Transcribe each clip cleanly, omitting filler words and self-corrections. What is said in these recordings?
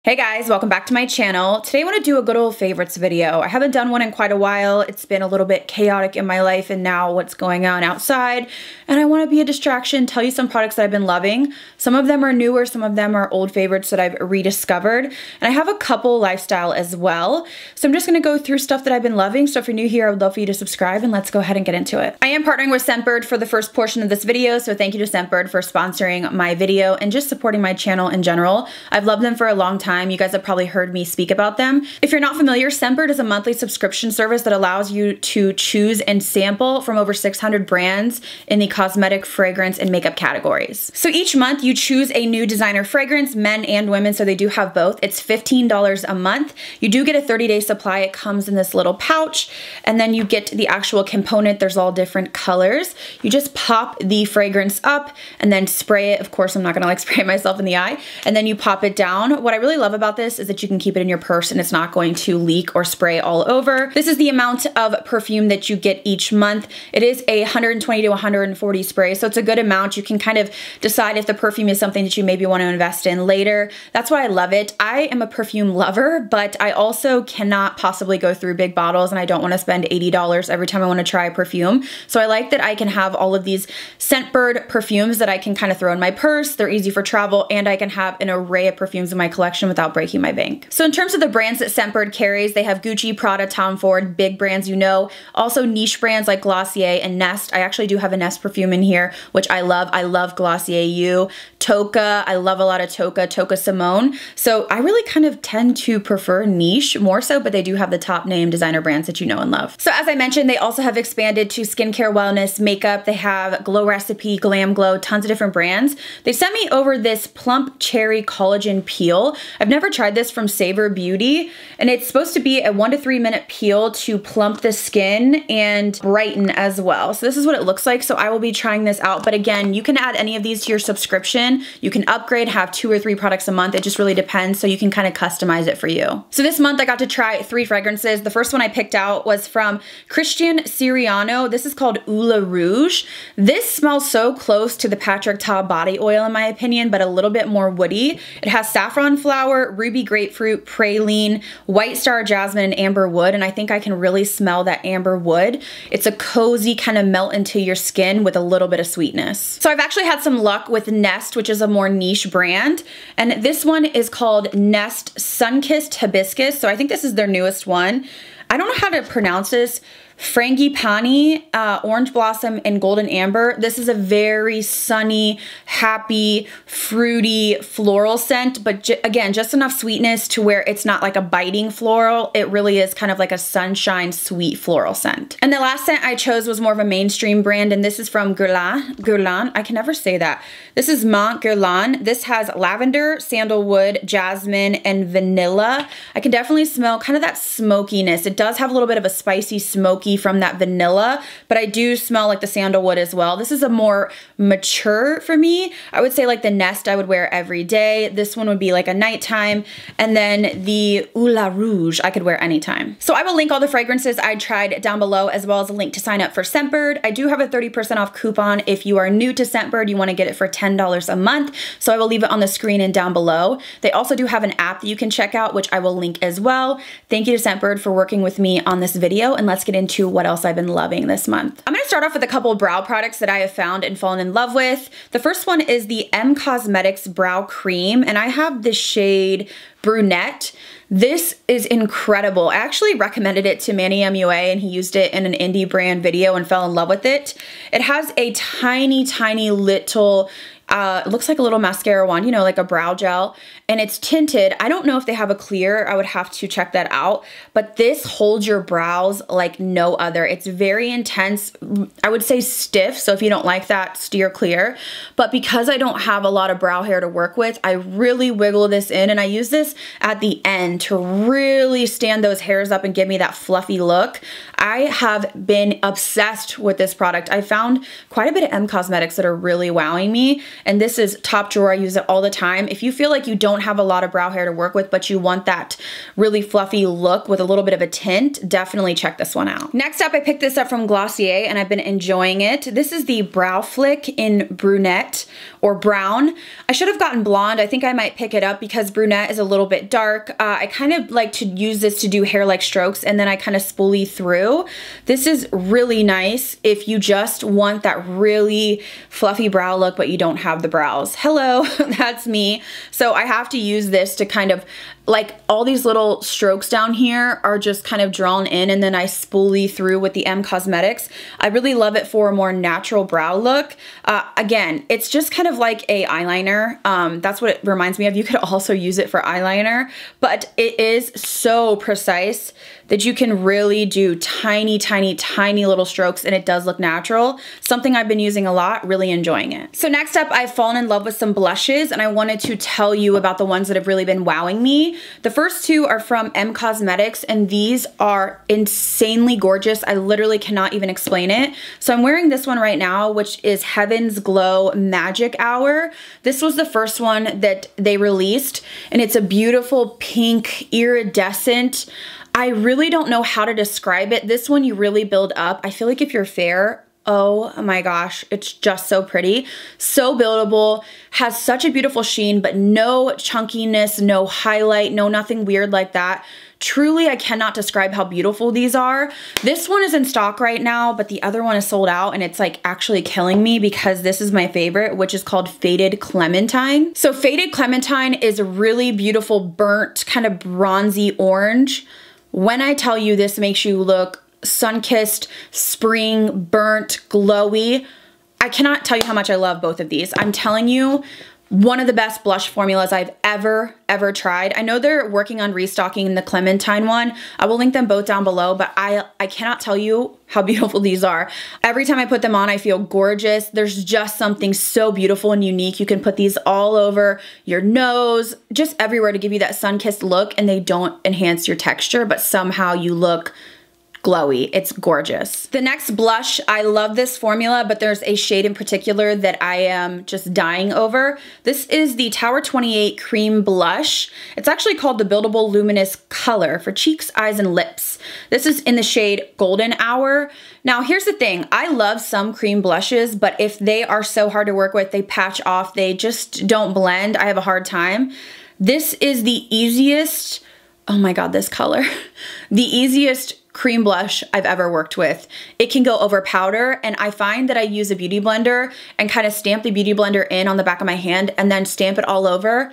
Hey guys, welcome back to my channel. Today I want to do a good old favorites video. I haven't done one in quite a while. It's been a little bit chaotic in my life and now what's going on outside. And I want to be a distraction, tell you some products that I've been loving. Some of them are newer, some of them are old favorites that I've rediscovered. And I have a couple lifestyle as well. So I'm just going to go through stuff that I've been loving. So if you're new here, I would love for you to subscribe and let's go ahead and get into it. I am partnering with Scentbird for the first portion of this video. So thank you to Scentbird for sponsoring my video and just supporting my channel in general. I've loved them for a long time. You guys have probably heard me speak about them. If you're not familiar, Scentbird is a monthly subscription service that allows you to choose and sample from over 600 brands in the cosmetic, fragrance, and makeup categories. So each month you choose a new designer fragrance, men and women, so they do have both. It's $15 a month. You do get a 30-day supply. It comes in this little pouch, and then you get the actual component. There's all different colors. You just pop the fragrance up and then spray it. Of course, I'm not gonna like spray myself in the eye. And then you pop it down. What I really love about this is that you can keep it in your purse and it's not going to leak or spray all over. This is the amount of perfume that you get each month. It is a 120 to 140 spray, so it's a good amount. You can kind of decide if the perfume is something that you maybe want to invest in later. That's why I love it. I am a perfume lover, but I also cannot possibly go through big bottles and I don't want to spend $80 every time I want to try a perfume. So I like that I can have all of these Scentbird perfumes that I can kind of throw in my purse. They're easy for travel and I can have an array of perfumes in my collection without breaking my bank. So in terms of the brands that Scentbird carries, they have Gucci, Prada, Tom Ford, big brands you know. Also niche brands like Glossier and Nest. I actually do have a Nest perfume in here, which I love. I love Glossier U. Tocca, I love a lot of Tocca Simone. So I really kind of tend to prefer niche more so, but they do have the top name designer brands that you know and love. So as I mentioned, they also have expanded to skincare, wellness, makeup. They have Glow Recipe, Glam Glow, tons of different brands. They sent me over this Plump Cherry Collagen Peel. I've never tried this from Savor Beauty, and it's supposed to be a 1 to 3 minute peel to plump the skin and brighten as well. So this is what it looks like. So I will be trying this out, but again, you can add any of these to your subscription. You can upgrade, have 2 or 3 products a month. It just really depends, so you can kind of customize it for you. So this month I got to try 3 fragrances. The first one I picked out was from Christian Siriano. This is called Ulla Rouge. This smells so close to the Patrick Ta body oil in my opinion, but a little bit more woody. It has saffron flower, ruby grapefruit, praline, white star jasmine, and amber wood, and I think I can really smell that amber wood. It's a cozy kind of melt into your skin with a little bit of sweetness. So I've actually had some luck with Nest, which is a more niche brand, and this one is called Nest Sunkist Hibiscus. So I think this is their newest one. I don't know how to pronounce this. Frangipani, Orange Blossom, and Golden Amber. This is a very sunny, happy, fruity, floral scent, but again, just enough sweetness to where it's not like a biting floral. It really is kind of like a sunshine, sweet floral scent. And the last scent I chose was more of a mainstream brand, and this is from Guerlain. I can never say that. This is Mont Guerlain. This has lavender, sandalwood, jasmine, and vanilla. I can definitely smell kind of that smokiness. It does have a little bit of a spicy smoky from that vanilla, but I do smell like the sandalwood as well. This is a more mature for me. I would say like the Nest I would wear every day. This one would be like a nighttime. And then the Ulla Rouge I could wear anytime. So I will link all the fragrances I tried down below, as well as a link to sign up for Scentbird. I do have a 30% off coupon if you are new to Scentbird. You want to get it for $10 a month. So I will leave it on the screen and down below. They also do have an app that you can check out, which I will link as well. Thank you to Scentbird for working with me on this video, and let's get into what else I've been loving this month. I'm gonna start off with a couple brow products that I have found and fallen in love with. The first one is the M Cosmetics Brow Cream, and I have the shade Brunette. This is incredible. I actually recommended it to Manny MUA and he used it in an indie brand video and fell in love with it. It has a tiny, tiny little it looks like a little mascara wand, you know, like a brow gel, and it's tinted. I don't know if they have a clear. I would have to check that out, but this holds your brows like no other. It's very intense. I would say stiff, so if you don't like that, steer clear. But because I don't have a lot of brow hair to work with, I really wiggle this in, and I use this at the end to really stand those hairs up and give me that fluffy look. I have been obsessed with this product. I found quite a bit of M Cosmetics that are really wowing me, and this is top drawer. I use it all the time. If you feel like you don't have a lot of brow hair to work with, but you want that really fluffy look with a little bit of a tint, definitely check this one out. Next up, I picked this up from Glossier, and I've been enjoying it. This is the Brow Flick in Brunette. or brown. I should have gotten blonde. I think I might pick it up because brunette is a little bit dark. I kind of like to use this to do hair-like strokes, and then I kind of spoolie through. This is really nice if you just want that really fluffy brow look, but you don't have the brows. Hello, that's me. So I have to use this to kind of, like, all these little strokes down here are just kind of drawn in, and then I spoolie through with the M Cosmetics. I really love it for a more natural brow look. Again, it's just kind of like a eyeliner. That's what it reminds me of. You could also use it for eyeliner, but it is so precise that you can really do tiny, tiny, tiny little strokes, and it does look natural. Something I've been using a lot, really enjoying it. So next up, I've fallen in love with some blushes, and I wanted to tell you about the ones that have really been wowing me. The first two are from M Cosmetics, and these are insanely gorgeous. I literally cannot even explain it. So I'm wearing this one right now, which is Heaven's Glow Magic Hour. This was the first one that they released, and it's a beautiful pink iridescent. I really don't know how to describe it. This one you really build up. I feel like if you're fair, oh my gosh, it's just so pretty. So buildable, has such a beautiful sheen, but no chunkiness, no highlight, no nothing weird like that. Truly, I cannot describe how beautiful these are. This one is in stock right now, but the other one is sold out, and it's like actually killing me because this is my favorite, which is called Faded Clementine. So Faded Clementine is a really beautiful burnt, kind of bronzy orange. When I tell you this makes you look sun-kissed, spring, burnt, glowy, I cannot tell you how much I love both of these. I'm telling you, one of the best blush formulas I've ever tried. I know they're working on restocking the Clementine one. I will link them both down below, but I cannot tell you how beautiful these are. Every time I put them on, I feel gorgeous. There's just something so beautiful and unique. You can put these all over your nose, just everywhere to give you that sun-kissed look, and they don't enhance your texture, but somehow you look glowy. It's gorgeous. The next blush, I love this formula, but there's a shade in particular that I am just dying over. This is the Tower 28 Cream Blush. It's actually called the Buildable Luminous Color for cheeks, eyes, and lips. This is in the shade Golden Hour. Now, here's the thing. I love some cream blushes, but if they are so hard to work with, they patch off, they just don't blend, I have a hard time. This is the easiest, oh my God, this color. The easiest cream blush I've ever worked with. It can go over powder, and I find that I use a beauty blender and kind of stamp the beauty blender in on the back of my hand and then stamp it all over.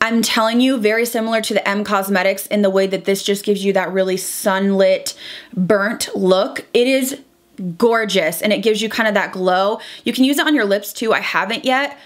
I'm telling you, very similar to the M Cosmetics in the way that this just gives you that really sunlit, burnt look. It is gorgeous, and it gives you kind of that glow. You can use it on your lips too. I haven't yet.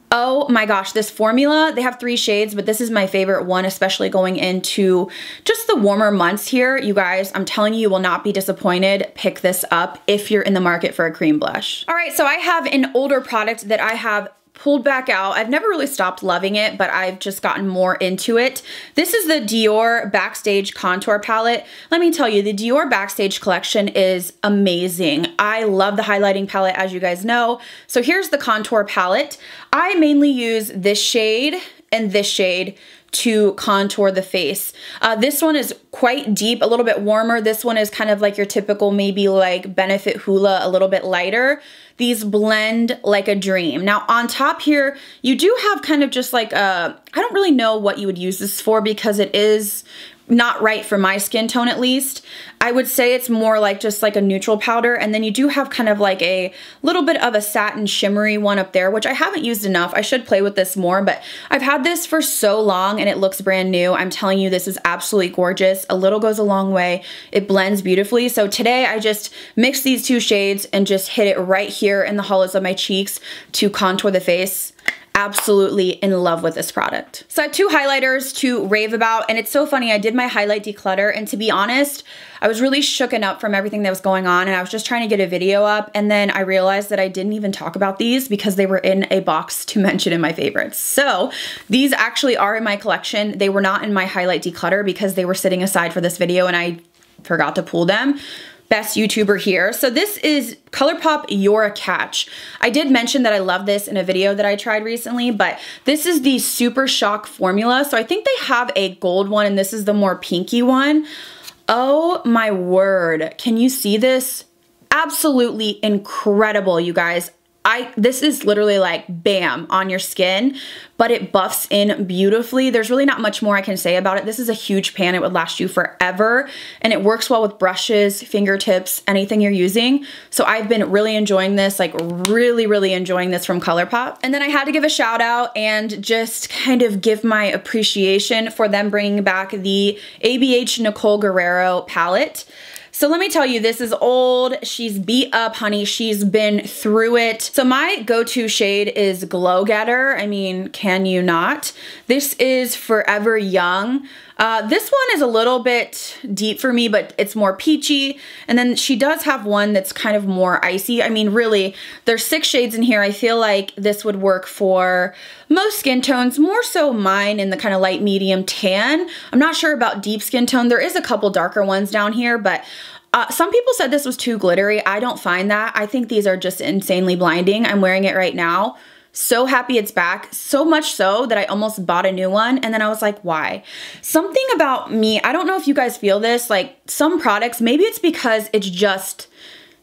Oh my gosh, this formula, they have 3 shades, but this is my favorite one, especially going into just the warmer months here. You guys, I'm telling you, you will not be disappointed. Pick this up if you're in the market for a cream blush. All right, so I have an older product that I have pulled back out. I've never really stopped loving it, but I've just gotten more into it. This is the Dior Backstage Contour Palette. Let me tell you, the Dior Backstage collection is amazing. I love the highlighting palette, as you guys know. So here's the contour palette. I mainly use this shade and this shade to contour the face. This one is quite deep, a little bit warmer. This one is kind of like your typical, maybe like Benefit Hoola, a little bit lighter. These blend like a dream. Now on top here, you do have kind of just like I don't really know what you would use this for because it is not right for my skin tone at least. I would say it's more like just like a neutral powder, and then you do have kind of like a little bit of a satin shimmery one up there, which I haven't used enough. I should play with this more, but I've had this for so long and it looks brand new. I'm telling you, this is absolutely gorgeous. A little goes a long way. It blends beautifully. So today I just mixed these 2 shades and just hit it right here in the hollows of my cheeks to contour the face. Absolutely in love with this product. So I have 2 highlighters to rave about, and it's so funny, I did my highlight declutter, and to be honest, I was really shooken up from everything that was going on, and I was just trying to get a video up, and then I realized that I didn't even talk about these because they were in a box to mention in my favorites. So these actually are in my collection. They were not in my highlight declutter because they were sitting aside for this video and I forgot to pull them. Best YouTuber here. So this is ColourPop You're a Catch. I did mention that I love this in a video that I tried recently, but this is the Super Shock formula. So I think they have a gold one and this is the more pinky one. Oh my word. Can you see this? Absolutely incredible, you guys. this is literally like bam on your skin, but it buffs in beautifully. There's really not much more I can say about it. This is a huge pan. It would last you forever, and it works well with brushes, fingertips, anything you're using. So I've been really enjoying this, like really enjoying this from ColourPop. And then I had to give a shout out and just kind of give my appreciation for them bringing back the ABH Nicole Guerrero palette. So let me tell you, this is old. She's beat up, honey. She's been through it. So my go-to shade is Glow Getter. I mean, can you not? This is Forever Young. This one is a little bit deep for me, but it's more peachy. And then she does have one that's kind of more icy. I mean, really, there's 6 shades in here. I feel like this would work for most skin tones, more so mine in the kind of light medium tan. I'm not sure about deep skin tone. There is a couple darker ones down here, but some people said this was too glittery. I don't find that. I think these are just insanely blinding. I'm wearing it right now. So happy it's back, so much so that I almost bought a new one, and then I was like, why? Something about me, I don't know if you guys feel this, like some products, maybe it's because it's just,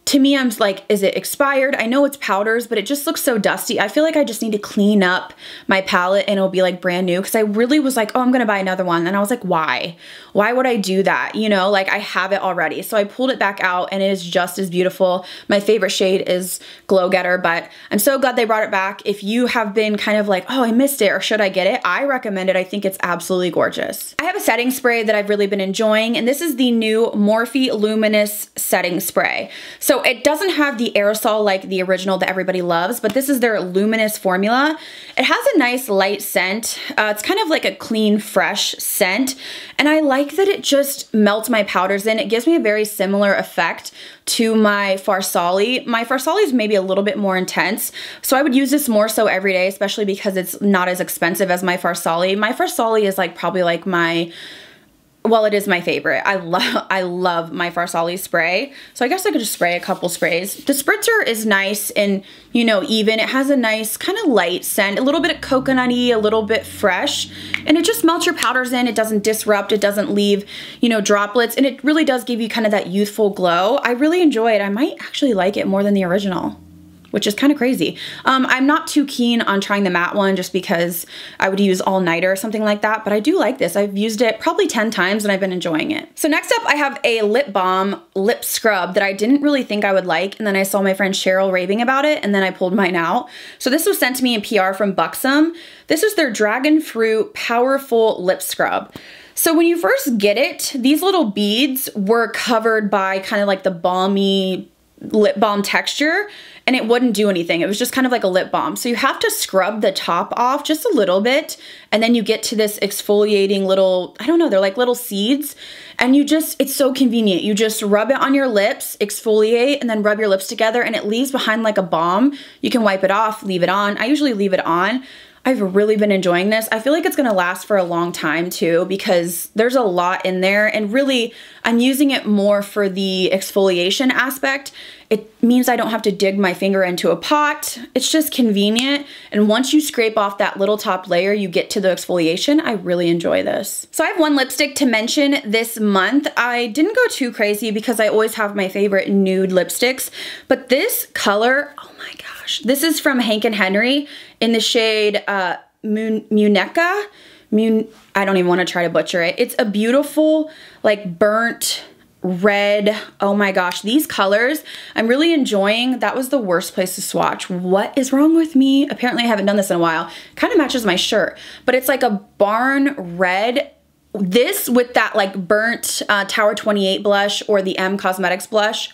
to me, I'm like, is it expired? I know it's powders, but it just looks so dusty. I feel like I just need to clean up my palette and it'll be like brand new, because I really was like, oh, I'm gonna buy another one. And I was like, why? Why would I do that? You know, like I have it already. So I pulled it back out and it is just as beautiful. My favorite shade is Glow Getter, but I'm so glad they brought it back. If you have been kind of like, oh, I missed it, or should I get it? I recommend it. I think it's absolutely gorgeous. I have a setting spray that I've really been enjoying, and this is the new Morphe Luminous Setting Spray. So it doesn't have the aerosol like the original that everybody loves, but this is their luminous formula. It has a nice light scent. It's kind of like a clean, fresh scent. And I like that it just melts my powders in. It gives me a very similar effect to my Farsali. My Farsali is maybe a little bit more intense, so I would use this more so every day, especially because it's not as expensive as my Farsali. My Farsali is like probably like my, well, it is my favorite. I love my Farsali spray. So I guess I could just spray a couple sprays. The spritzer is nice and, you know, even. It has a nice kind of light scent, a little bit of coconutty, a little bit fresh, and it just melts your powders in. It doesn't disrupt, it doesn't leave, you know, droplets, and it really does give you kind of that youthful glow. I really enjoy it. I might actually like it more than the original, which is kind of crazy. I'm not too keen on trying the matte one just because I would use all-nighter or something like that, but I do like this. I've used it probably 10 times and I've been enjoying it. So next up, I have a lip balm lip scrub that I didn't really think I would like, and then I saw my friend Cheryl raving about it, and then I pulled mine out. So this was sent to me in PR from Buxom. This is their Dragon Fruit Powerful Lip Scrub. So when you first get it, these little beads were covered by kind of like the balmy lip balm texture, and it wouldn't do anything. It was just kind of like a lip balm. So you have to scrub the top off just a little bit, and then you get to this exfoliating little, I don't know, they're like little seeds, and you just, it's so convenient. You just rub it on your lips, exfoliate, and then rub your lips together, and it leaves behind like a balm. You can wipe it off, leave it on. I usually leave it on. I've really been enjoying this. I feel like it's gonna last for a long time too, because there's a lot in there, and really I'm using it more for the exfoliation aspect. It means I don't have to dig my finger into a pot. It's just convenient, and once you scrape off that little top layer, you get to the exfoliation. I really enjoy this. So I have one lipstick to mention this month. I didn't go too crazy because I always have my favorite nude lipsticks, but this color, oh my gosh, this is from Hank & Henry in the shade Muneka. I don't even want to try to butcher it. It's a beautiful, like burnt red. Oh my gosh, these colors I'm really enjoying. That was the worst place to swatch. What is wrong with me? Apparently I haven't done this in a while. Kind of matches my shirt, but it's like a barn red. This with that like burnt Tower 28 blush or the M Cosmetics blush.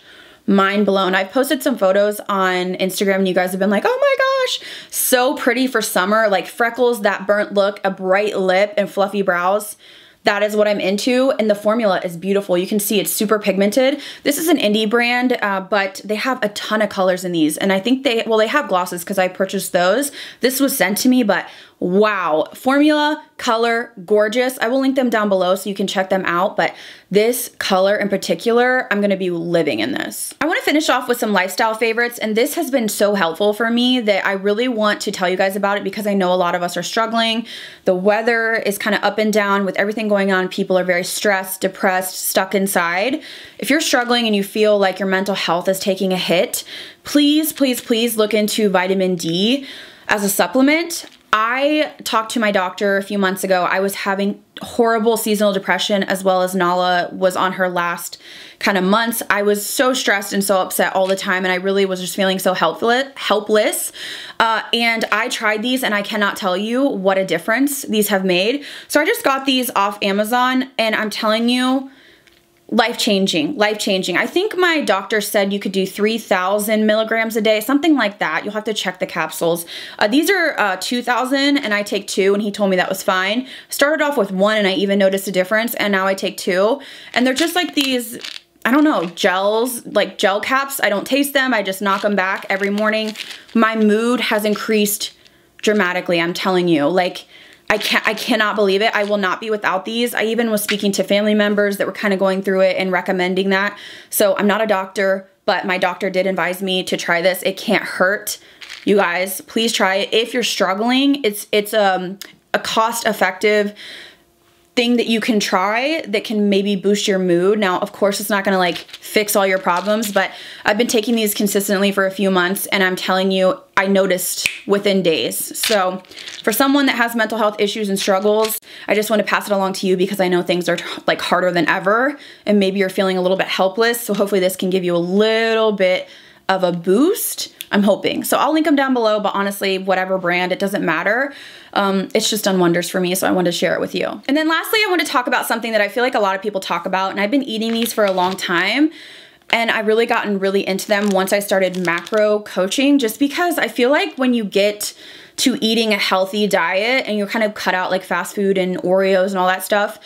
Mind blown. I've posted some photos on Instagram and you guys have been like, oh my gosh, so pretty for summer, like freckles, that burnt look, a bright lip, and fluffy brows. That is what I'm into, and the formula is beautiful. You can see it's super pigmented. This is an indie brand, but they have a ton of colors in these, and I think they have glosses because I purchased those. This was sent to me, but wow, formula, color, gorgeous. I will link them down below so you can check them out, but this color in particular, I'm gonna be living in this. I wanna finish off with some lifestyle favorites, and this has been so helpful for me that I really want to tell you guys about it because I know a lot of us are struggling. The weather is kind of up and down with everything going on. People are very stressed, depressed, stuck inside. If you're struggling and you feel like your mental health is taking a hit, please, please, please look into vitamin D as a supplement. I talked to my doctor a few months ago. I was having horrible seasonal depression, as well as Nala was on her last kind of months. I was so stressed and so upset all the time, and I really was just feeling so helpless. And I tried these, and I cannot tell you what a difference these have made. So I just got these off Amazon, and I'm telling you, life-changing, life-changing. I think my doctor said you could do 3,000 milligrams a day, something like that. You'll have to check the capsules. These are 2,000 and I take 2, and he told me that was fine. Started off with 1 and I even noticed a difference, and now I take 2. And they're just like these, I don't know, gels, like gel caps. I don't taste them. I just knock them back every morning. My mood has increased dramatically, I'm telling you. Like, I cannot believe it. I will not be without these. I even was speaking to family members that were kind of going through it and recommending that. So I'm not a doctor, but my doctor did advise me to try this. It can't hurt. You guys, please try it. If you're struggling, it's a cost-effective thing that you can try that can maybe boost your mood. Now, of course, it's not gonna like fix all your problems, but I've been taking these consistently for a few months, and I'm telling you, I noticed within days. So for someone that has mental health issues and struggles, I just want to pass it along to you because I know things are like harder than ever, and maybe you're feeling a little bit helpless. So hopefully this can give you a little bit of a boost. I'm hoping. So I'll link them down below, but honestly, whatever brand, it doesn't matter. It's just done wonders for me, so I wanted to share it with you. And then lastly, I want to talk about something that I feel like a lot of people talk about, and I've been eating these for a long time, and I've really gotten really into them once I started macro coaching, just because I feel like when you get to eating a healthy diet and you're kind of cut out like fast food and Oreos and all that stuff,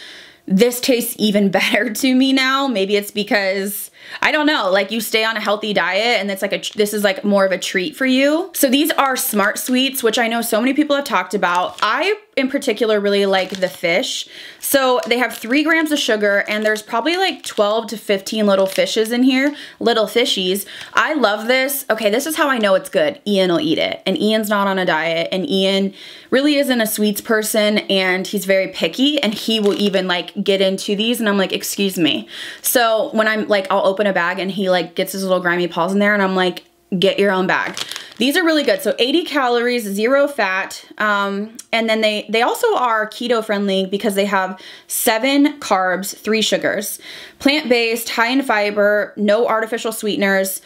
this tastes even better to me now. Maybe it's because, I don't know, like you stay on a healthy diet and it's like this is like more of a treat for you. So these are Smart Sweets, which I know so many people have talked about. I in particular really like the fish. So they have 3 grams of sugar, and there's probably like 12 to 15 little fishes in here, little fishies. I love this. Okay, this is how I know it's good. Ian will eat it, and Ian's not on a diet, and Ian really isn't a sweets person, and he's very picky, and he will even like get into these, and I'm like, excuse me. So when I'm like, I'll open a bag and he like gets his little grimy paws in there, and I'm like, get your own bag. These are really good. So 80 calories, 0 fat. And then they also are keto friendly because they have 7 carbs, 3 sugars, plant-based, high in fiber, no artificial sweeteners.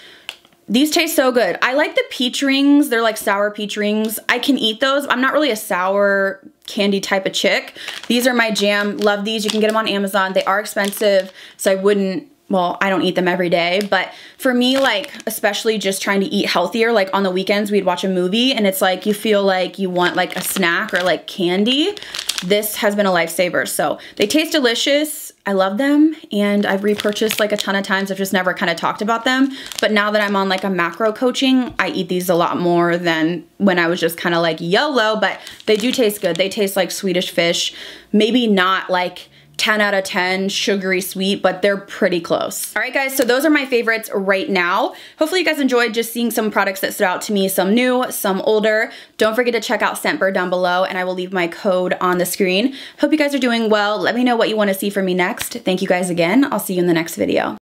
These taste so good. I like the peach rings. They're like sour peach rings. I can eat those. I'm not really a sour candy type of chick. These are my jam. Love these. You can get them on Amazon. They are expensive, so I wouldn't, well, I don't eat them every day, but for me, like, especially just trying to eat healthier, like on the weekends, we'd watch a movie and it's like, you feel like you want like a snack or like candy. This has been a lifesaver. So they taste delicious. I love them, and I've repurchased like a ton of times. I've just never kind of talked about them. But now that I'm on like a macro coaching, I eat these a lot more than when I was just kind of like YOLO, but they do taste good. They taste like Swedish fish, maybe not like 10 out of 10 sugary sweet, but they're pretty close. All right, guys, so those are my favorites right now. Hopefully you guys enjoyed just seeing some products that stood out to me, some new, some older. Don't forget to check out Scentbird down below, and I will leave my code on the screen. Hope you guys are doing well. Let me know what you want to see from me next. Thank you guys again. I'll see you in the next video.